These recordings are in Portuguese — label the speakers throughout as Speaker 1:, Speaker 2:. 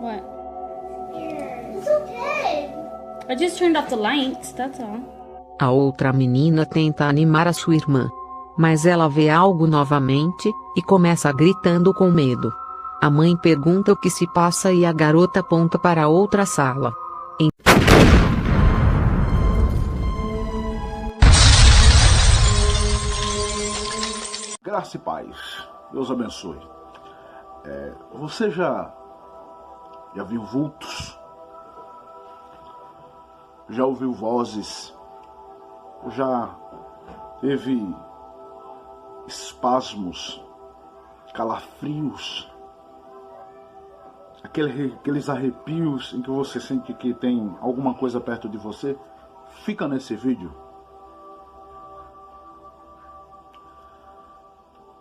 Speaker 1: What? It's okay. I just turned off the lights, that's all.
Speaker 2: A outra menina tenta animar a sua irmã, mas ela vê algo novamente, e começa gritando com medo. A mãe pergunta o que se passa e a garota aponta para outra sala.
Speaker 3: Graça e paz, Deus abençoe. Você já viu vultos? Já ouviu vozes? Já teve espasmos, calafrios, aqueles arrepios em que você sente que tem alguma coisa perto de você? Fica nesse vídeo.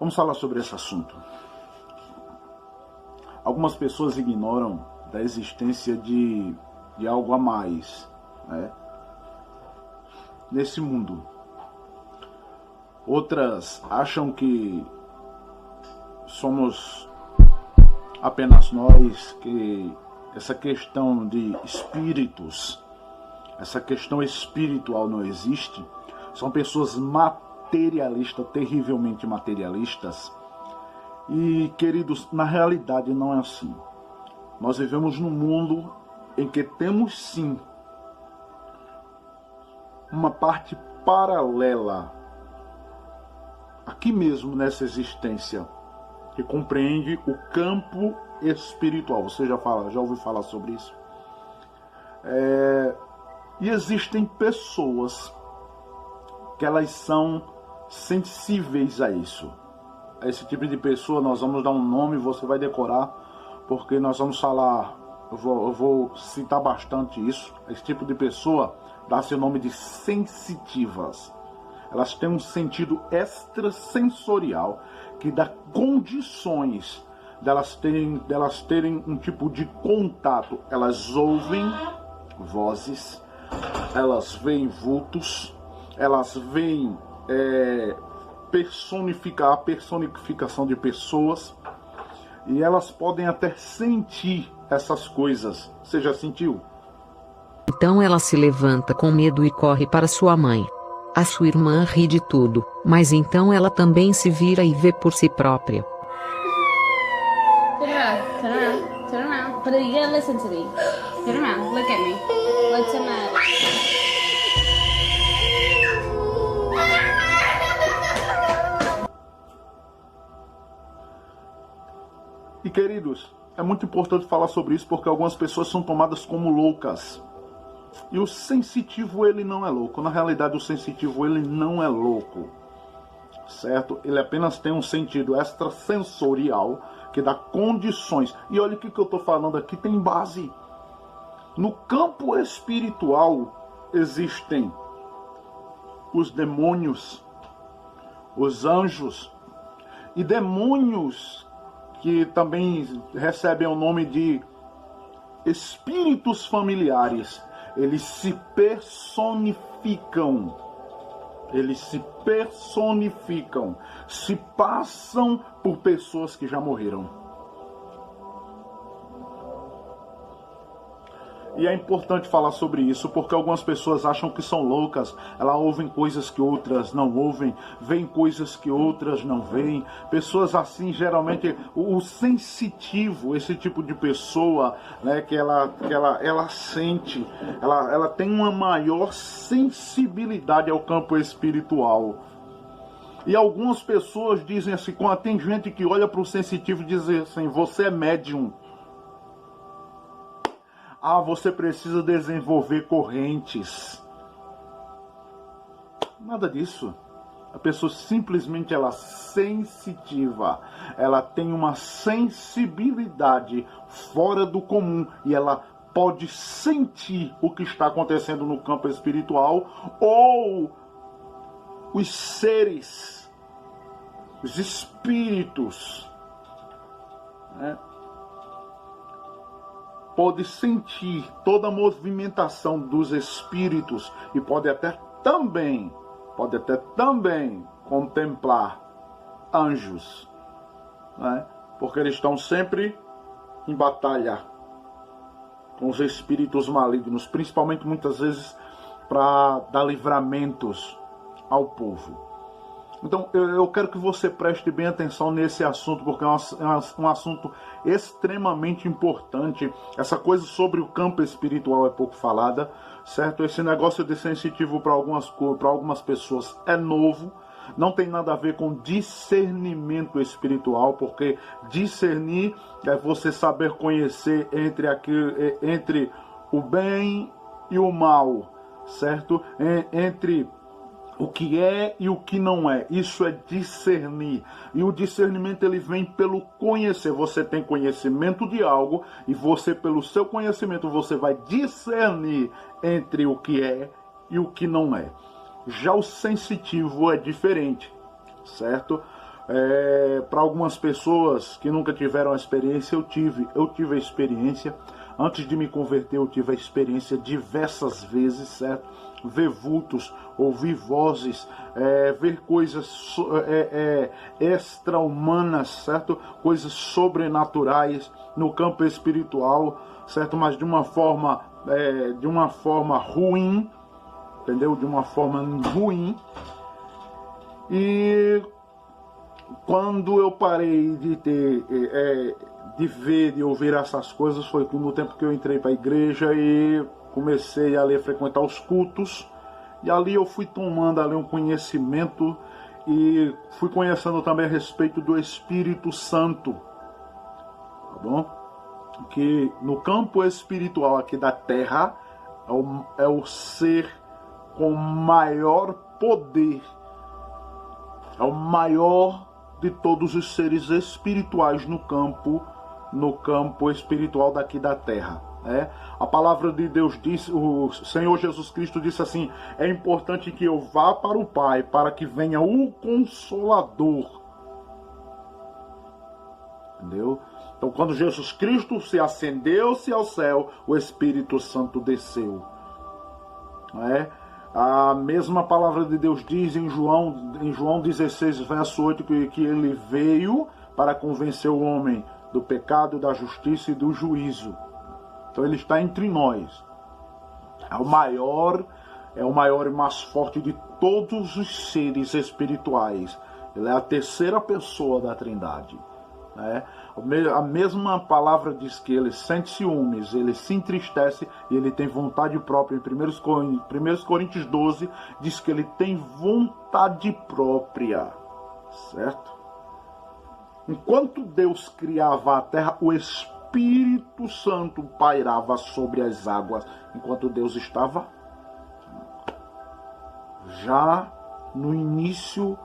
Speaker 3: Vamos falar sobre esse assunto. Algumas pessoas ignoram da existência de algo a mais, né, nesse mundo. Outras acham que somos apenas nós, que essa questão de espíritos, essa questão espiritual não existe. São pessoas materialistas, terrivelmente materialistas. E, queridos, na realidade não é assim. Nós vivemos num mundo em que temos sim uma parte paralela aqui mesmo nessa existência, que compreende o campo espiritual. Você já ouviu falar sobre isso? E existem pessoas que elas são sensíveis a isso. A esse tipo de pessoa nós vamos dar um nome, você vai decorar, porque nós vamos falar, eu vou citar bastante isso. Esse tipo de pessoa dá-se o nome de sensitivas. Elas têm um sentido extrasensorial que dá condições delas terem um tipo de contato. Elas ouvem vozes, elas veem vultos, elas veem a personificação de pessoas, e elas podem até sentir essas coisas. Você já sentiu?
Speaker 2: Então ela se levanta com medo e corre para sua mãe. A sua irmã ri de tudo, mas então ela também se vira e vê por si própria.
Speaker 1: Turn around. But you gotta listen to me. Turn around, look at me. What's the matter?
Speaker 3: E, queridos, é muito importante falar sobre isso, porque algumas pessoas são tomadas como loucas. E o sensitivo, ele não é louco. Na realidade, o sensitivo, ele não é louco, certo? Ele apenas tem um sentido extrasensorial que dá condições. E olha o que eu estou falando aqui, tem base. No campo espiritual existem os demônios, os anjos, e demônios que também recebem o nome de espíritos familiares. Eles se personificam. Se passam por pessoas que já morreram. E é importante falar sobre isso, porque algumas pessoas acham que são loucas. Elas ouvem coisas que outras não ouvem, veem coisas que outras não veem. Pessoas assim, geralmente, o sensitivo, esse tipo de pessoa, né, que ela sente, ela tem uma maior sensibilidade ao campo espiritual. E algumas pessoas dizem assim, tem gente que olha para o sensitivo e diz assim, você é médium. Você precisa desenvolver correntes. Nada disso. A pessoa simplesmente ela é sensitiva. Ela tem uma sensibilidade fora do comum. E ela pode sentir o que está acontecendo no campo espiritual. Ou os seres, os espíritos, né, pode sentir toda a movimentação dos espíritos e pode até também contemplar anjos, né? Porque eles estão sempre em batalha com os espíritos malignos, principalmente muitas vezes para dar livramentos ao povo. Então eu quero que você preste bem atenção nesse assunto, porque é um assunto extremamente importante. Essa coisa sobre o campo espiritual é pouco falada, certo? Esse negócio de sensitivo para algumas pessoas é novo. Não tem nada a ver com discernimento espiritual, porque discernir é você saber conhecer entre o bem e o mal, certo? Entre o que é e o que não é. Isso é discernir. E o discernimento ele vem pelo conhecer. Você tem conhecimento de algo e você, pelo seu conhecimento, você vai discernir entre o que é e o que não é. Já o sensitivo é diferente, certo? Para algumas pessoas que nunca tiveram a experiência, eu tive a experiência. Antes de me converter, eu tive a experiência diversas vezes, certo? Ver vultos, ouvir vozes, ver coisas extra-humanas, certo? Coisas sobrenaturais no campo espiritual, certo? Mas de uma forma ruim, entendeu? De uma forma ruim. E quando eu parei de ver e ouvir essas coisas, foi no tempo que eu entrei para a igreja e comecei ali a frequentar os cultos. E ali eu fui tomando ali um conhecimento e fui conhecendo também a respeito do Espírito Santo, tá bom? Que no campo espiritual aqui da Terra é o ser com maior poder, é o maior de todos os seres espirituais no campo espiritual daqui da Terra. A palavra de Deus diz, o Senhor Jesus Cristo disse assim: é importante que eu vá para o Pai, para que venha o Consolador. Entendeu? Então, quando Jesus Cristo se ascendeu-se ao céu, o Espírito Santo desceu. A mesma palavra de Deus diz em João 16, verso 8, que ele veio para convencer o homem do pecado, da justiça e do juízo. Então ele está entre nós. É o maior e mais forte de todos os seres espirituais. Ele é a terceira pessoa da Trindade. A mesma palavra diz que ele sente ciúmes, ele se entristece e ele tem vontade própria. Em 1 Coríntios 12 diz que ele tem vontade própria, certo? Enquanto Deus criava a terra, o Espírito Santo pairava sobre as águas, enquanto Deus estava já no início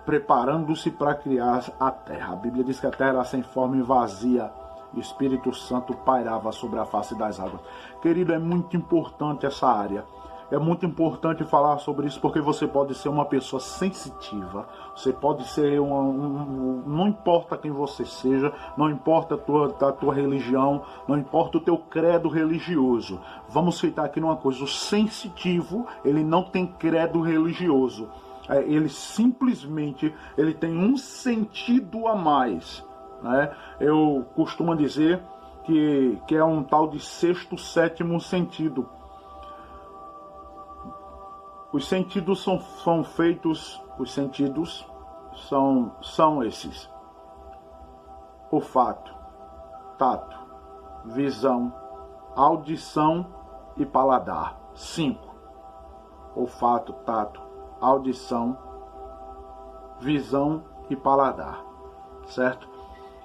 Speaker 3: preparando-se para criar a terra. A Bíblia diz que a terra era sem forma e vazia, e o Espírito Santo pairava sobre a face das águas. Querido, é muito importante essa área. É muito importante falar sobre isso, porque você pode ser uma pessoa sensitiva, você pode ser não importa quem você seja, não importa a tua religião, não importa o teu credo religioso. Vamos citar aqui numa coisa: o sensitivo, ele não tem credo religioso. Ele simplesmente tem um sentido a mais, né? Eu costumo dizer que é um tal de sexto, sétimo sentido. Os sentidos são feitos, os sentidos são esses: olfato, tato, visão, audição e paladar. 5. Olfato, tato, audição, visão e paladar, certo?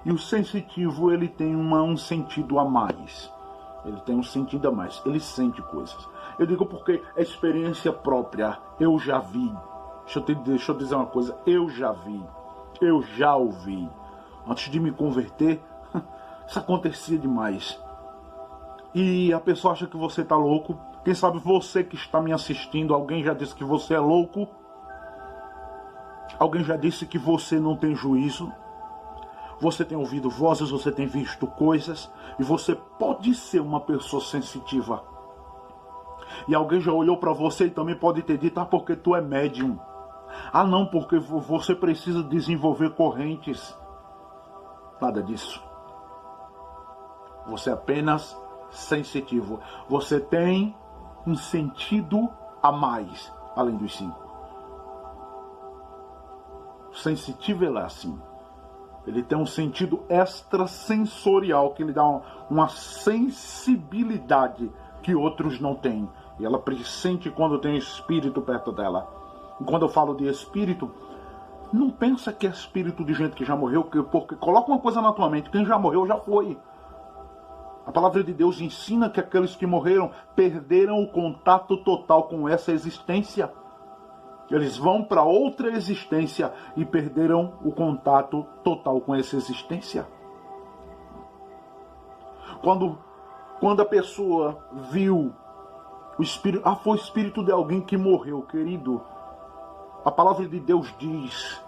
Speaker 3: E o sensitivo, ele tem um sentido a mais. Ele tem um sentido a mais. Ele sente coisas. Eu digo porque é experiência própria. Eu já vi. Deixa eu dizer uma coisa. Eu já vi. Eu já ouvi. Antes de me converter, isso acontecia demais. E a pessoa acha que você está louco. Quem sabe você que está me assistindo, alguém já disse que você é louco? Alguém já disse que você não tem juízo? você tem ouvido vozes, você tem visto coisas, e você pode ser uma pessoa sensitiva. E alguém já olhou para você e também pode ter dito, porque tu é médium. Não, porque você precisa desenvolver correntes. Nada disso. Você é apenas sensitivo. Você tem um sentido a mais, além dos 5. O sensitivo ele é assim. Ele tem um sentido extrasensorial, que lhe dá uma sensibilidade que outros não têm. E ela sente quando tem espírito perto dela. E quando eu falo de espírito, não pensa que é espírito de gente que já morreu, porque coloca uma coisa na tua mente, quem já morreu já foi. A palavra de Deus ensina que aqueles que morreram perderam o contato total com essa existência. Eles vão para outra existência e perderam o contato total com essa existência. Quando a pessoa viu o espírito, foi o espírito de alguém que morreu, querido. A palavra de Deus diz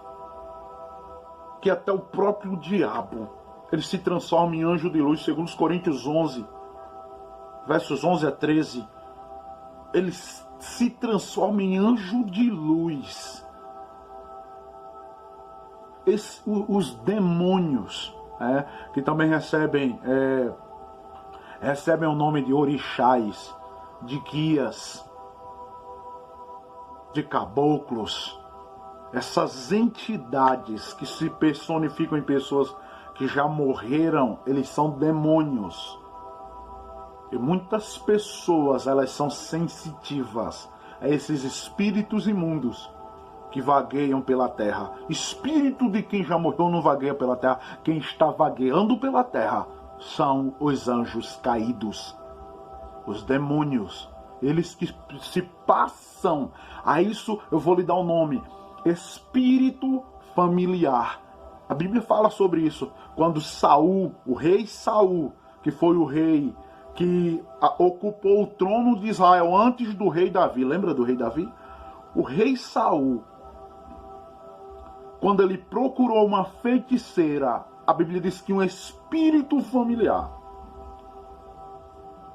Speaker 3: que até o próprio diabo, ele se transforma em anjo de luz, segundo os Coríntios 11, versos 11 a 13. Ele se transforma em anjo de luz. Os demônios, que também recebem o nome de orixás, de guias, de caboclos, essas entidades que se personificam em pessoas que já morreram, eles são demônios. E muitas pessoas, elas são sensitivas a esses espíritos imundos que vagueiam pela terra. Espírito de quem já morreu não vagueia pela terra. Quem está vagueando pela terra são os anjos caídos, os demônios. Eles que se passam a isso, eu vou lhe dar um nome: espírito familiar. A Bíblia fala sobre isso. Quando Saul, o rei Saul, que foi o rei que ocupou o trono de Israel antes do rei Davi. Lembra do rei Davi? O rei Saul, quando ele procurou uma feiticeira, a Bíblia diz que um espírito familiar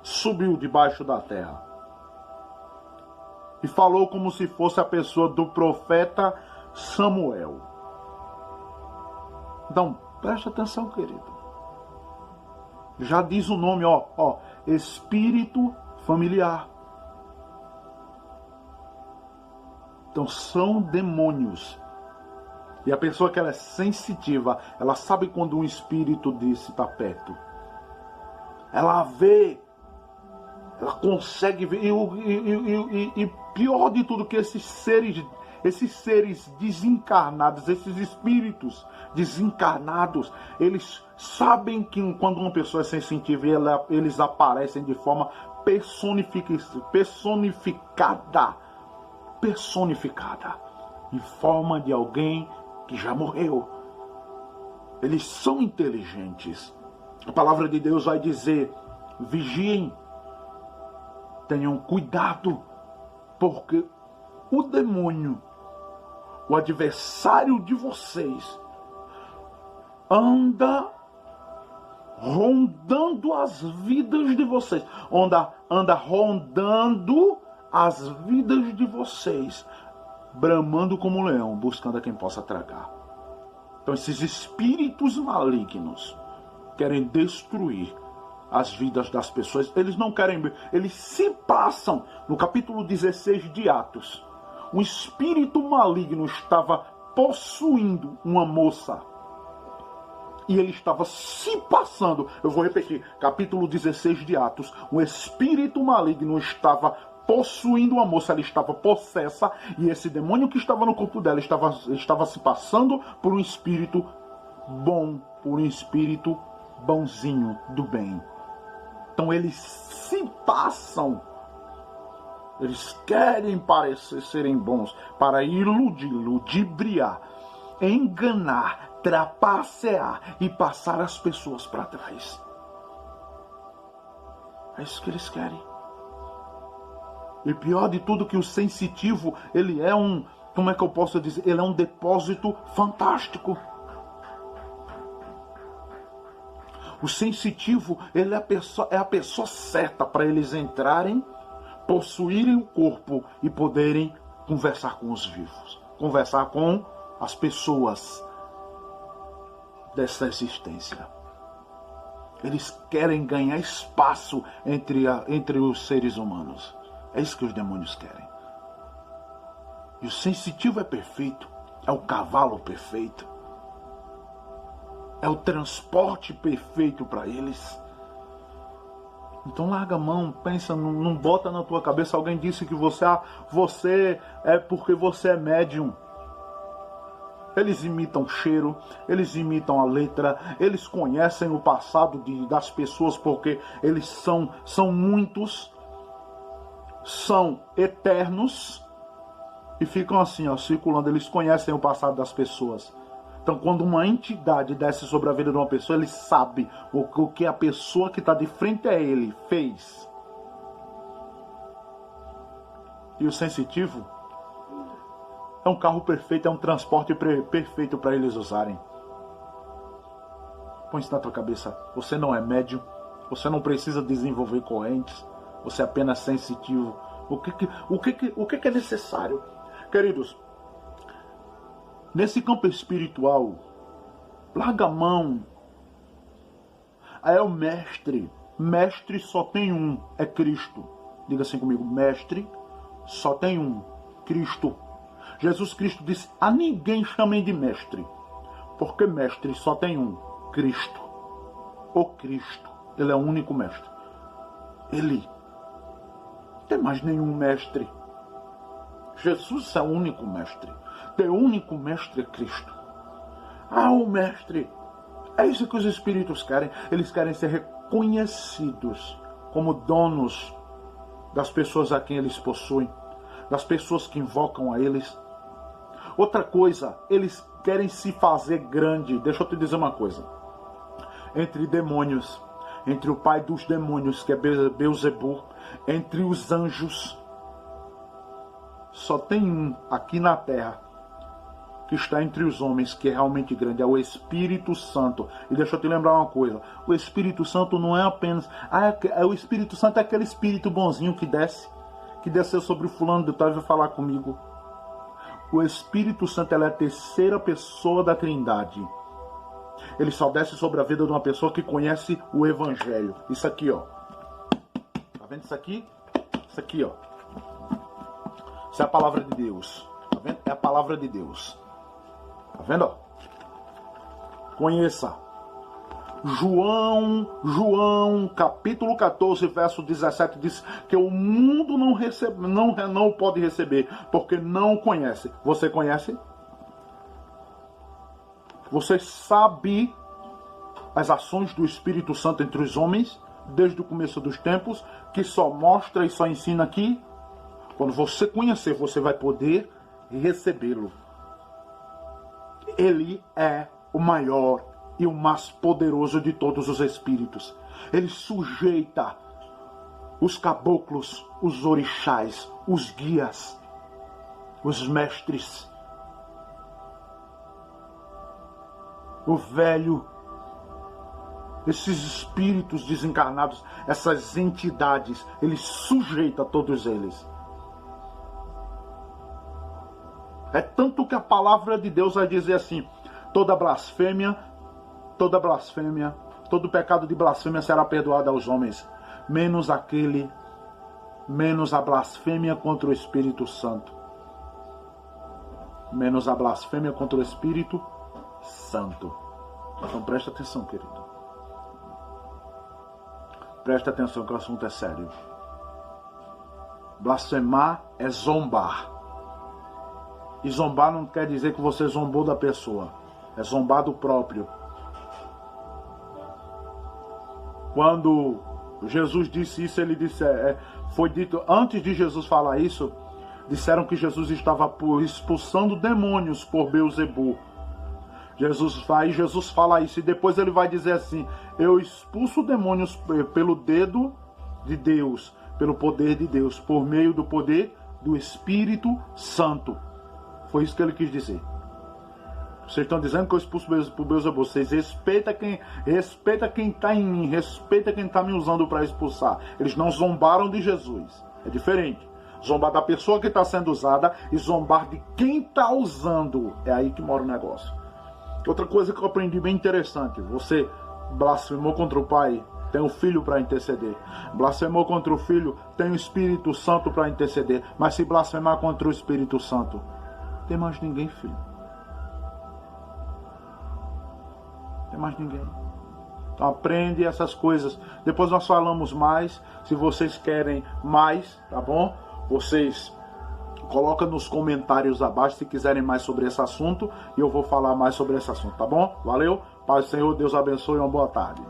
Speaker 3: subiu debaixo da terra e falou como se fosse a pessoa do profeta Samuel. Então, preste atenção, querido. Já diz o nome, espírito familiar. Então são demônios. E a pessoa que ela é sensitiva, ela sabe quando um espírito desse está perto. Ela vê, ela consegue ver. E pior de tudo, que esses seres desencarnados, esses espíritos desencarnados, eles sabem que quando uma pessoa é sensitiva, eles aparecem de forma personificada, em forma de alguém que já morreu. Eles são inteligentes. A palavra de Deus vai dizer: vigiem, tenham cuidado, porque o demônio, o adversário de vocês, anda rondando as vidas de vocês. Anda rondando as vidas de vocês, bramando como um leão, buscando a quem possa tragar. Então esses espíritos malignos querem destruir as vidas das pessoas. Eles não querem, eles se passam. No capítulo 16 de Atos, um espírito maligno estava possuindo uma moça. E ele estava se passando. Eu vou repetir. Capítulo 16 de Atos. Um espírito maligno estava possuindo uma moça. Ela estava possessa. E esse demônio que estava no corpo dela estava se passando por um espírito bom. Por um espírito bonzinho, do bem. Então eles se passam. Eles querem parecer serem bons para iludir, ludibriar, enganar, trapacear e passar as pessoas para trás. É isso que eles querem. E pior de tudo, que o sensitivo, ele é como é que eu posso dizer? Ele é um depósito fantástico. O sensitivo, ele é a pessoa certa para eles entrarem, possuírem o corpo e poderem conversar com os vivos, conversar com as pessoas dessa existência. Eles querem ganhar espaço entre os seres humanos. É isso que os demônios querem. E o sensitivo é perfeito, é o cavalo perfeito, é o transporte perfeito para eles. Então larga a mão, pensa, não bota na tua cabeça. Alguém disse que você é porque você é médium. Eles imitam o cheiro, eles imitam a letra, eles conhecem o passado das pessoas, porque eles são muitos, são eternos e ficam assim, ó, circulando. Eles conhecem o passado das pessoas. Então, quando uma entidade desce sobre a vida de uma pessoa, ele sabe o que a pessoa que está de frente a ele fez. E o sensitivo é um carro perfeito, é um transporte perfeito para eles usarem. Põe isso na tua cabeça. Você não é médium, você não precisa desenvolver correntes, você é apenas sensitivo. O que é necessário? Queridos, nesse campo espiritual, larga a mão. Aí é o mestre. Mestre só tem um, é Cristo. Diga assim comigo, mestre só tem um, Cristo. Jesus Cristo disse, a ninguém chamem de mestre, porque mestre só tem um, Cristo. O Cristo, ele é o único mestre. Ele não tem mais nenhum mestre. Jesus é o único mestre. O único mestre é Cristo. Ah, o mestre. É isso que os espíritos querem. Eles querem ser reconhecidos como donos das pessoas a quem eles possuem, das pessoas que invocam a eles. Outra coisa, eles querem se fazer grande. Deixa eu te dizer uma coisa. Entre demônios, entre o pai dos demônios, que é Beelzebul, entre os anjos, só tem um aqui na terra que está entre os homens, que é realmente grande, é o Espírito Santo. E deixa eu te lembrar uma coisa, o Espírito Santo não é apenas... o Espírito Santo é aquele espírito bonzinho que desceu sobre o fulano de tal e vai falar comigo. O Espírito Santo, ela é a terceira pessoa da Trindade. Ele só desce sobre a vida de uma pessoa que conhece o Evangelho. Isso aqui, ó. Tá vendo isso aqui? Isso aqui, ó. Isso é a palavra de Deus. Tá vendo? É a palavra de Deus. Tá vendo, ó? Conheça. João, capítulo 14, verso 17, diz que o mundo não pode receber, porque não o conhece. Você conhece? Você sabe as ações do Espírito Santo entre os homens, desde o começo dos tempos, que só mostra e só ensina aqui? Quando você conhecer, você vai poder recebê-lo. Ele é o maior e o mais poderoso de todos os espíritos. Ele sujeita os caboclos, os orixás, os guias, os mestres, o velho, esses espíritos desencarnados, essas entidades, ele sujeita todos eles. É tanto que a palavra de Deus vai dizer assim, toda blasfêmia, todo pecado de blasfêmia será perdoado aos homens, menos a blasfêmia contra o Espírito Santo. Menos a blasfêmia contra o Espírito Santo. Então presta atenção, querido. Presta atenção que o assunto é sério. Blasfemar é zombar. E zombar não quer dizer que você zombou da pessoa. É zombar do próprio. Quando Jesus disse isso, ele disse, foi dito, antes de Jesus falar isso, disseram que Jesus estava expulsando demônios por Beelzebul. Jesus fala isso, e depois ele vai dizer assim, eu expulso demônios pelo dedo de Deus, pelo poder de Deus, por meio do poder do Espírito Santo. Foi isso que ele quis dizer. Vocês estão dizendo que eu expulso por Beelzebul. Vocês respeita quem está em mim, respeita quem está me usando para expulsar. Eles não zombaram de Jesus. É diferente. Zombar da pessoa que está sendo usada e zombar de quem está usando. É aí que mora o negócio. Outra coisa que eu aprendi bem interessante. Você blasfemou contra o Pai, tem o Filho para interceder. Blasfemou contra o Filho, tem o Espírito Santo para interceder. Mas se blasfemar contra o Espírito Santo, tem mais ninguém, filho. Tem mais ninguém. Então aprende essas coisas. Depois nós falamos mais. Se vocês querem mais, tá bom? Vocês colocam nos comentários abaixo se quiserem mais sobre esse assunto. E eu vou falar mais sobre esse assunto, tá bom? Valeu? Paz do Senhor, Deus abençoe e uma boa tarde.